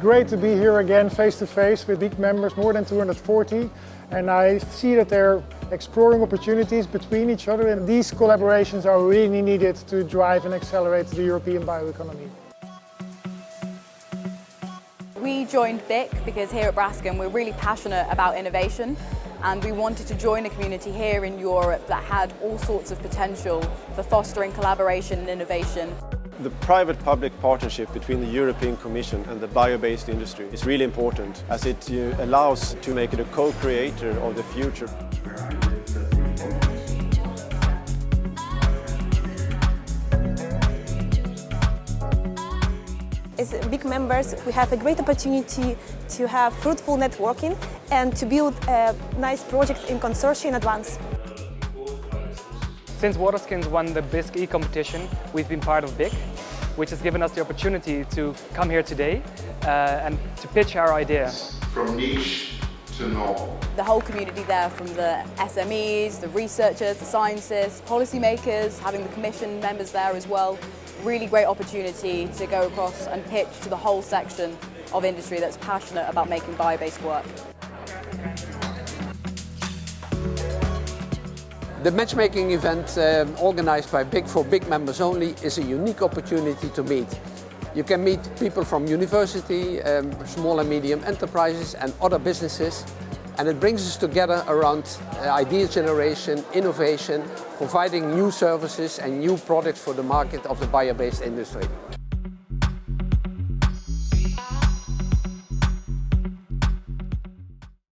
great to be here again face to face with BIC members, more than 240, and I see that they're exploring opportunities between each other, and these collaborations are really needed to drive and accelerate the European bioeconomy. We joined BIC because here at Braskem we're really passionate about innovation, and we wanted to join a community here in Europe that had all sorts of potential for fostering collaboration and innovation. The private-public partnership between the European Commission and the bio-based industry is really important, as it allows to make it a co-creator of the future. As BIC members, we have a great opportunity to have fruitful networking and to build nice projects in consortia in advance. Since Waterskins won the BIC competition, we've been part of BIC, which has given us the opportunity to come here today and to pitch our idea. From niche to novel. The whole community there, from the SMEs, the researchers, the scientists, policymakers, having the Commission members there as well. Really great opportunity to go across and pitch to the whole section of industry that's passionate about making bio-based work. The matchmaking event organized by BIC for BIC members only is a unique opportunity to meet. You can meet people from university, small and medium enterprises and other businesses, and it brings us together around idea generation, innovation, providing new services and new products for the market of the bio-based industry.